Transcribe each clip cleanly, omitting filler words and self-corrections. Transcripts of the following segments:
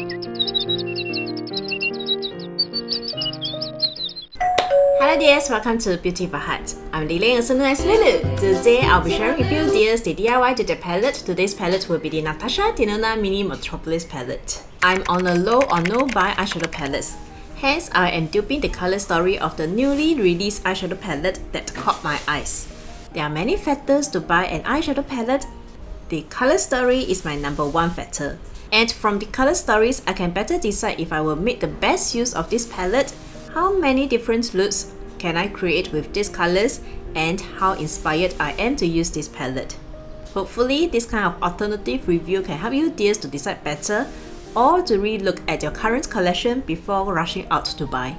Hello dears, welcome to Beauty by Heart. I'm Lily, also known as Lulu. Today I'll be sharing with you dears the DIY to the palette. Today's palette will be the Natasha Denona Mini Metropolis palette. I'm on a low or no buy eyeshadow palettes. Hence, I am duping the color story of the newly released eyeshadow palette that caught my eyes. There are many factors to buy an eyeshadow palette. The color story is my number one factor. And from the color stories, I can better decide if I will make the best use of this palette, how many different looks can I create with these colors, and how inspired I am to use this palette. Hopefully, this kind of alternative review can help you dears to decide better or to re-look at your current collection before rushing out to buy.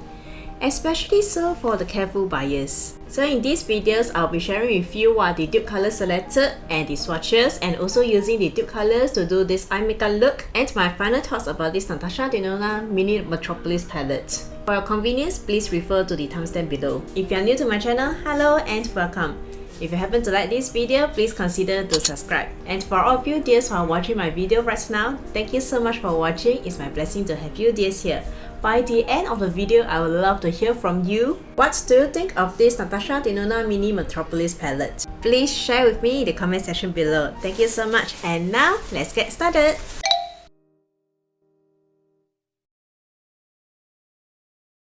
Especially so for the careful buyers. So in these videos, I'll be sharing with you what the dupe colors selected and the swatches, and also using the dupe colors to do this eye makeup look, and my final thoughts about this Natasha Denona Mini Metropolis palette. For your convenience, please refer to the timestamp below. If you are new to my channel, hello and welcome. If you happen to like this video, please consider to subscribe. And for all of you dears who are watching my video right now, thank you so much for watching. It's my blessing to have you dears here. By the end of the video, I would love to hear from you. What do you think of this Natasha Denona Mini Metropolis palette? Please share with me in the comment section below. Thank you so much. And now, let's get started.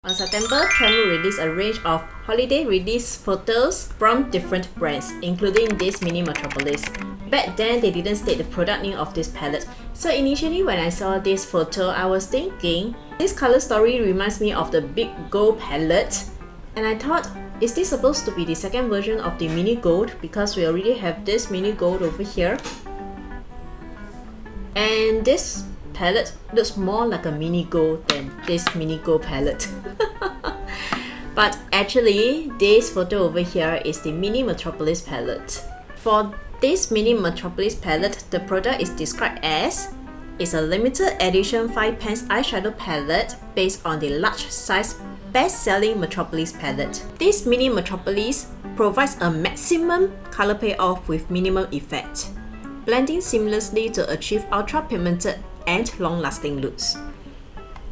On September, Tremor released a range of holiday release photos from different brands, including this Mini Metropolis. Back then, they didn't state the product name of this palette. So initially when I saw this photo, I was thinking, this color story reminds me of the Big Gold palette. And I thought, is this supposed to be the second version of the Mini Gold? Because we already have this Mini Gold over here. And this palette looks more like a Mini Gold than this Mini Gold palette. But actually, this photo over here is the Mini Metropolis palette. For this Mini Metropolis palette, the product is described as it's a limited edition 5 pans eyeshadow palette based on the large size best-selling Metropolis palette. This Mini Metropolis provides a maximum color payoff with minimum effect, blending seamlessly to achieve ultra pigmented and long-lasting looks.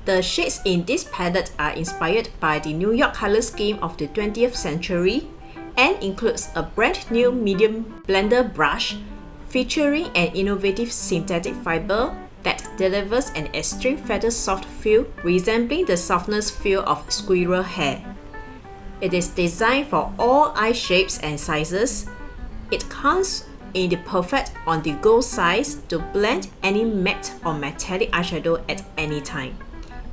The shades in this palette are inspired by the New York color scheme of the 20th century and includes a brand new medium blender brush featuring an innovative synthetic fiber that delivers an extreme feather soft feel resembling the softness feel of squirrel hair. It is designed for all eye shapes and sizes. It comes in the perfect on-the-go size to blend any matte or metallic eyeshadow at any time.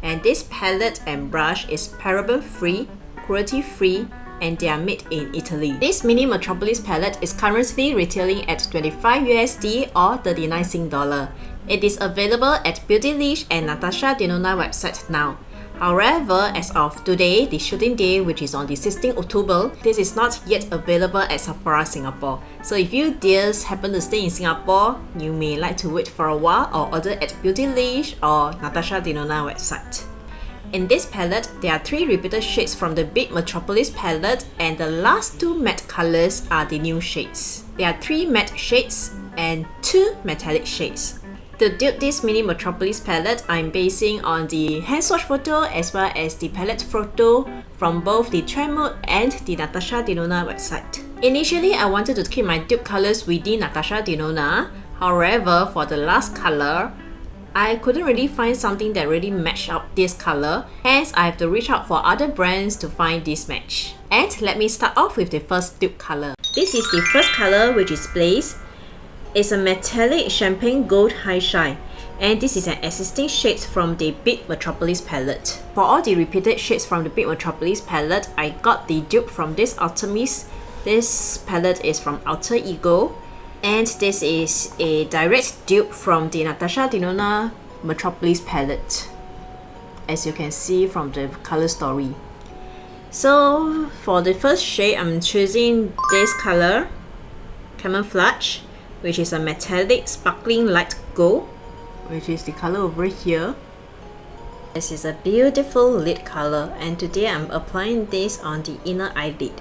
And this palette and brush is paraben-free, cruelty-free, and they are made in Italy. This Mini Metropolis palette is currently retailing at 25 USD or 39 Sing dollar. It is available at Beautylish and Natasha Denona website now. However, as of today, the shooting day, which is on the 16th October, this is not yet available at Sephora Singapore. So if you dears happen to stay in Singapore, you may like to wait for a while or order at Beautylish or Natasha Denona website. In this palette, there are 3 repeated shades from the Big Metropolis palette, and the last 2 matte colors are the new shades. There are 3 matte shades and 2 metallic shades. To dupe this Mini Metropolis palette, I'm basing on the hand swatch photo as well as the palette photo from both the Tremor and the Natasha Denona website. Initially, I wanted to keep my dupe colors within Natasha Denona. However, for the last color, I couldn't really find something that really matched up this color. Hence, I have to reach out for other brands to find this match. And let me start off with the first dupe color. This is the first color, which is Blaze. It's a metallic champagne gold high shine, and this is an existing shades from the Big Metropolis palette. For all the repeated shades from the Big Metropolis palette, I got the dupe from this Artemis. This palette is from Alter Ego, and this is a direct dupe from the Natasha Denona Metropolis palette, as you can see from the color story. So for the first shade, I'm choosing this color, Camouflage, which is a metallic sparkling light gold, which is the color over here. This is a beautiful lid color, and today I'm applying this on the inner eyelid,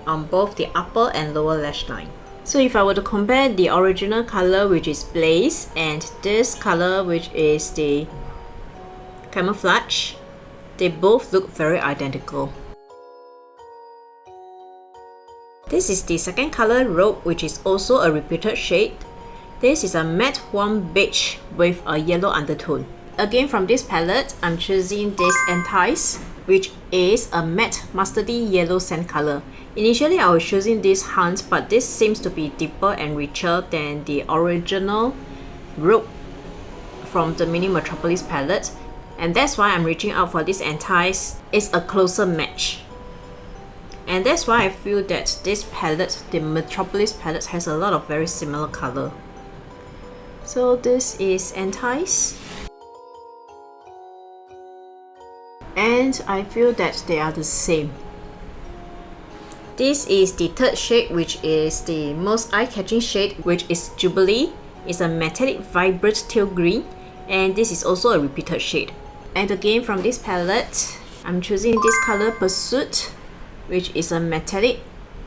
on both the upper and lower lash line. So if I were to compare the original color, which is Blaze, and this color, which is the Camouflage, they both look very identical. This is the second color, Rope, which is also a repeated shade. This is a matte warm beige with a yellow undertone. Again, from this palette, I'm choosing this Entice, which is a matte mustardy yellow sand color. Initially, I was choosing this Hunt, but this seems to be deeper and richer than the original Rope from the Mini Metropolis palette, and that's why I'm reaching out for this Entice. It's a closer match. And that's why I feel that this palette, the Metropolis palette, has a lot of very similar color. So this is Entice. And I feel that they are the same. This is the third shade, which is the most eye-catching shade, which is Jubilee. It's a metallic vibrant teal green, and this is also a repeated shade. And again, from this palette, I'm choosing this color Pursuit, which is a metallic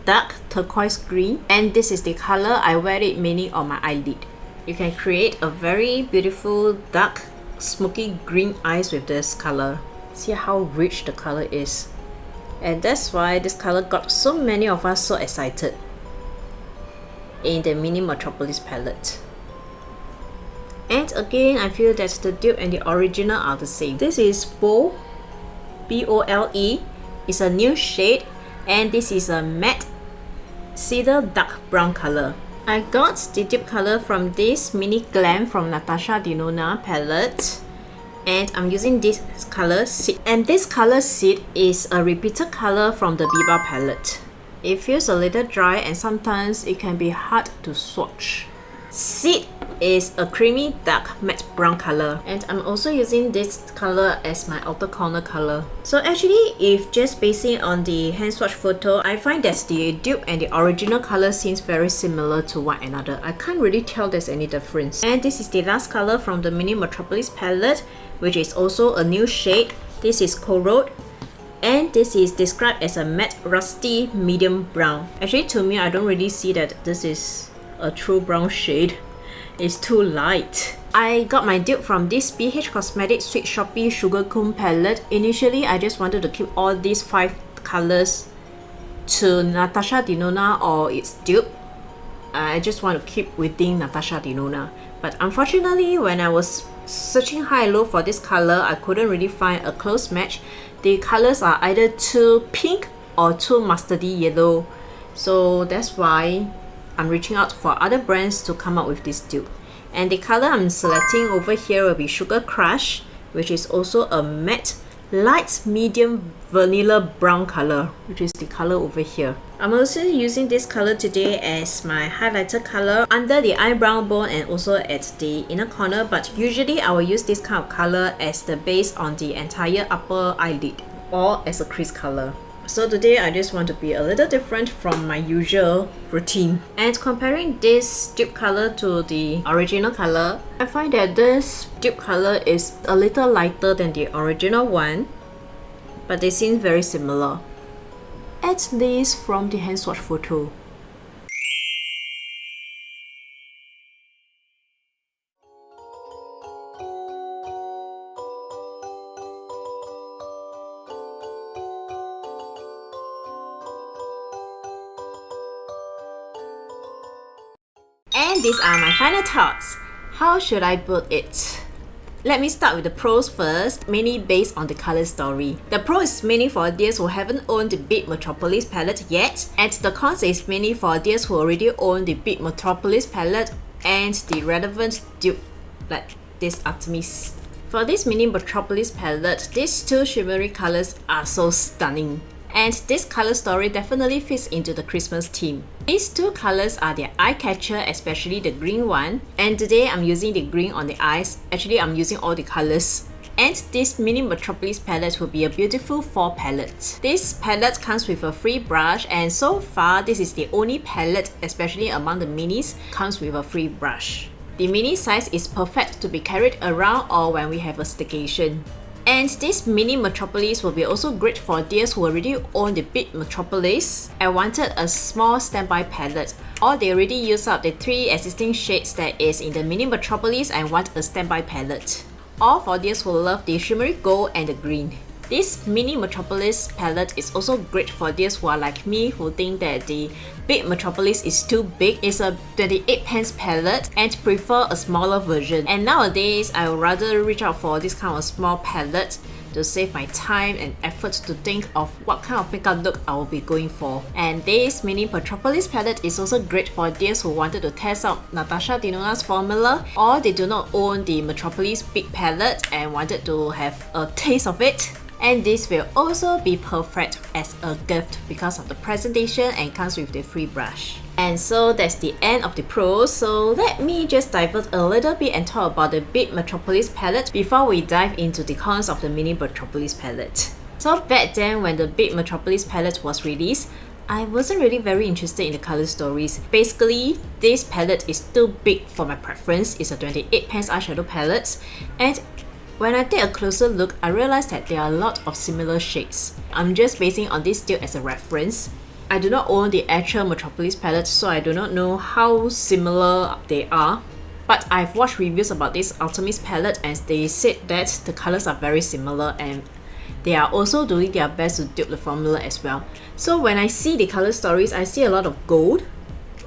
dark turquoise green, and this is the color I wear it mainly on my eyelid. You can create a very beautiful dark smoky green eyes with this color. See how rich the color is, and that's why this color got so many of us so excited in the Mini Metropolis palette. And again, I feel that the dupe and the original are the same. This is Bole, B-O-L-E. It's a new shade, and this is a matte cedar dark brown color. I got the dupe color from this Mini Glam from Natasha Denona palette, and I'm using this color Seed. And this color Seed is a repeated color from the Biba palette. It feels a little dry and sometimes it can be hard to swatch. Seed is a creamy dark matte brown color, and I'm also using this color as my outer corner color. So actually, if just basing on the hand swatch photo, I find that the dupe and the original color seems very similar to one another. I can't really tell there's any difference. And this is the last color from the Mini Metropolis palette, which is also a new shade. This is Corrode, and this is described as a matte rusty medium brown. Actually, to me, I don't really see that this is a true brown shade. It's too light. I got my dupe from this BH Cosmetics Sweet Shoppy Sugar Cone palette. Initially, I just wanted to keep all these 5 colors to Natasha Denona or its dupe. I just want to keep within Natasha Denona. But unfortunately, when I was searching high and low for this color, I couldn't really find a close match. The colors are either too pink or too mustardy yellow. So that's why I'm reaching out for other brands to come up with this dupe. And the color I'm selecting over here will be Sugar Crush, which is also a matte light medium vanilla brown color, which is the color over here. I'm also using this color today as my highlighter color under the eyebrow bone and also at the inner corner, but usually I will use this kind of color as the base on the entire upper eyelid or as a crease color. So today I just want to be a little different from my usual routine. And comparing this dupe color to the original color, I find that this dupe color is a little lighter than the original one, but they seem very similar, at least from the hand swatch photo. And these are my final thoughts. How should I build it? Let me start with the pros first, mainly based on the color story. The pro is mainly for those who haven't owned the Big Metropolis palette yet, and the cons is mainly for those who already own the Big Metropolis palette and the relevant dupe, like this Artemis. For this Mini Metropolis palette, these 2 shimmery colors are so stunning. And this color story definitely fits into the Christmas theme. These 2 colors are their eye catcher, especially the green one. And today I'm using the green on the eyes. Actually, I'm using all the colors. And this Mini Metropolis palette will be a beautiful fall palette. This palette comes with a free brush, and so far this is the only palette, especially among the minis, comes with a free brush. The mini size is perfect to be carried around or when we have a staycation. And this Mini Metropolis will be also great for those who already own the Big Metropolis and wanted a small standby palette, or they already used up the 3 existing shades that is in the Mini Metropolis and want a standby palette. Or for those who love the shimmery gold and the green. This Mini Metropolis palette is also great for those who are like me who think that the big Metropolis is too big. It's a 28 pence palette and prefer a smaller version. And nowadays, I would rather reach out for this kind of small palette to save my time and effort to think of what kind of makeup look I will be going for. And this Mini Metropolis palette is also great for those who wanted to test out Natasha Denona's formula, or they do not own the Metropolis big palette and wanted to have a taste of it. And this will also be perfect as a gift because of the presentation and comes with the free brush. And so that's the end of the pros, so let me just divert a little bit and talk about the big Metropolis palette before we dive into the cons of the Mini Metropolis palette. So back then when the big Metropolis palette was released, I wasn't really very interested in the color stories. Basically, this palette is too big for my preference. It's a 28 pence eyeshadow palette, and when I take a closer look, I realized that there are a lot of similar shades. I'm just basing on this still as a reference. I do not own the actual Metropolis palette, so I do not know how similar they are. But I've watched reviews about this Ultimate palette and they said that the colors are very similar and they are also doing their best to dupe the formula as well. So when I see the color stories, I see a lot of gold,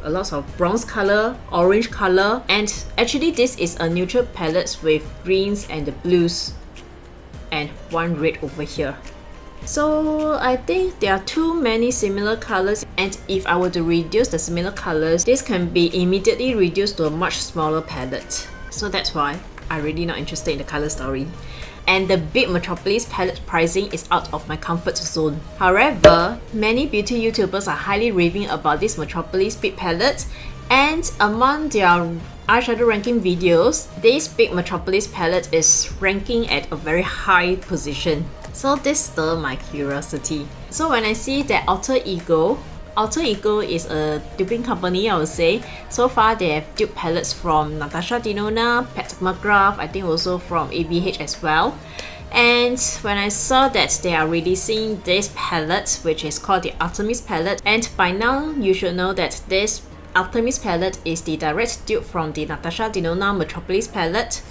a lot of bronze color, orange color, and actually this is a neutral palette with greens and the blues and one red over here. So I think there are too many similar colors, and if I were to reduce the similar colors, this can be immediately reduced to a much smaller palette. So that's why I'm really not interested in the color story. And the big Metropolis palette pricing is out of my comfort zone. However, many beauty YouTubers are highly raving about this Metropolis big palette, and among their eyeshadow ranking videos, this big Metropolis palette is ranking at a very high position. So this stirred my curiosity. So when I see that Alter Ego is a duping company, I would say. So far they have dupe palettes from Natasha Denona, Pat McGrath, I think also from ABH as well. And when I saw that they are releasing this palette, which is called the Artemis palette, and by now you should know that this Artemis palette is the direct dupe from the Natasha Denona Metropolis palette.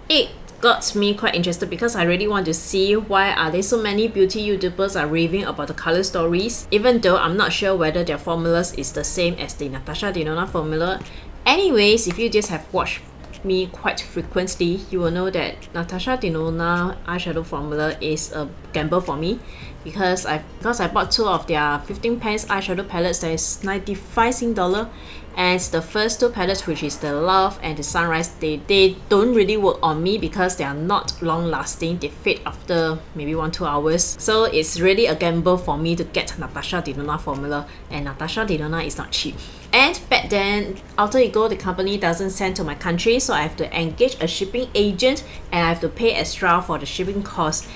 It got me quite interested because I really want to see why are there so many beauty YouTubers are raving about the color stories, even though I'm not sure whether their formulas is the same as the Natasha Denona formula. Anyways, if you just have watched me quite frequently, you will know that Natasha Denona eyeshadow formula is a gamble for me because I bought 2 of their 15 pence eyeshadow palettes that is 95 Sing dollar, and the first 2 palettes, which is the Love and the Sunrise, they don't really work on me because they are not long lasting. They fade after maybe 1-2 hours, so it's really a gamble for me to get Natasha Denona formula, and Natasha Denona is not cheap. And back then, Alter Ego, the company, doesn't send to my country, so I have to engage a shipping agent and I have to pay extra for the shipping cost.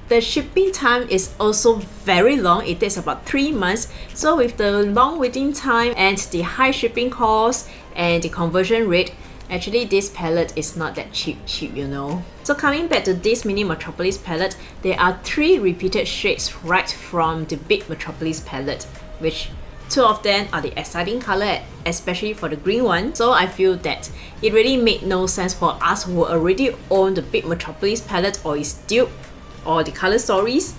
The shipping time is also very long. It takes about 3 months. So with the long waiting time and the high shipping cost and the conversion rate, actually this palette is not that cheap, you know. So coming back to this Mini Metropolis palette, there are 3 repeated shades right from the big Metropolis palette, which 2 of them are the exciting color, especially for the green one. So I feel that it really made no sense for us who already own the big Metropolis palette or is dupe or the color stories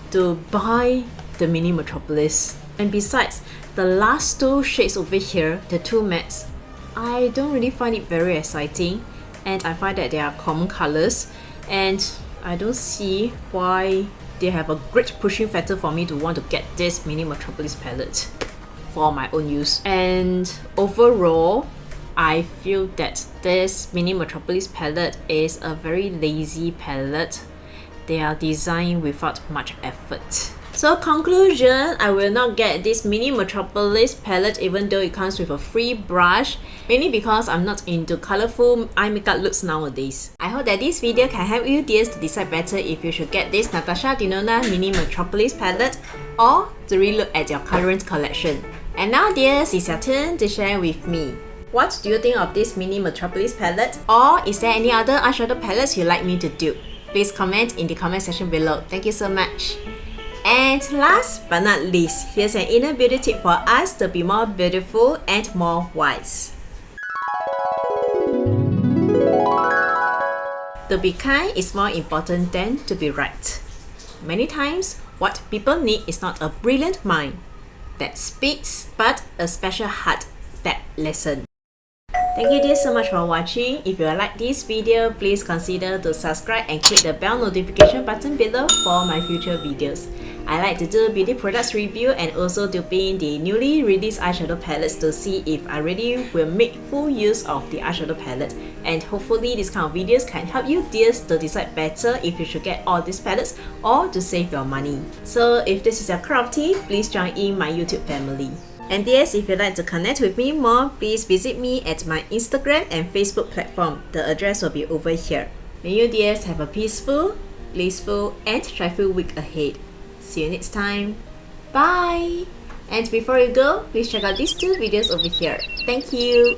to buy the Mini Metropolis. And besides, the last 2 shades over here, the 2 mattes, I don't really find it very exciting, and I find that they are common colors, and I don't see why they have a great pushing factor for me to want to get this Mini Metropolis palette for my own use. And overall, I feel that this Mini Metropolis palette is a very lazy palette. They are designed without much effort. So conclusion, I will not get this Mini Metropolis palette even though it comes with a free brush, mainly because I'm not into colorful eye makeup looks nowadays. I hope that this video can help you dears to decide better if you should get this Natasha Denona Mini Metropolis palette or to relook at your current collection. And now dears, it's your turn to share with me. What do you think of this Mini Metropolis palette? Or is there any other eyeshadow palettes you'd like me to do? Please comment in the comment section below. Thank you so much. And last but not least, here's an inner beauty tip for us to be more beautiful and more wise. To be kind is more important than to be right. Many times, what people need is not a brilliant mind that speaks, but a special heart that listens. Thank you dear so much for watching. If you like this video, please consider to subscribe and click the bell notification button below for my future videos. I like to do beauty products review and also duping the newly released eyeshadow palettes to see if I really will make full use of the eyeshadow palette. And hopefully this kind of videos can help you dears to decide better if you should get all these palettes or to save your money. So if this is your cup of tea, please join in my YouTube family. And yes, if you'd like to connect with me more, please visit me at my Instagram and Facebook platform. The address will be over here. May you dears have a peaceful, blissful and joyful week ahead. See you next time. Bye! And before you go, please check out these two videos over here. Thank you!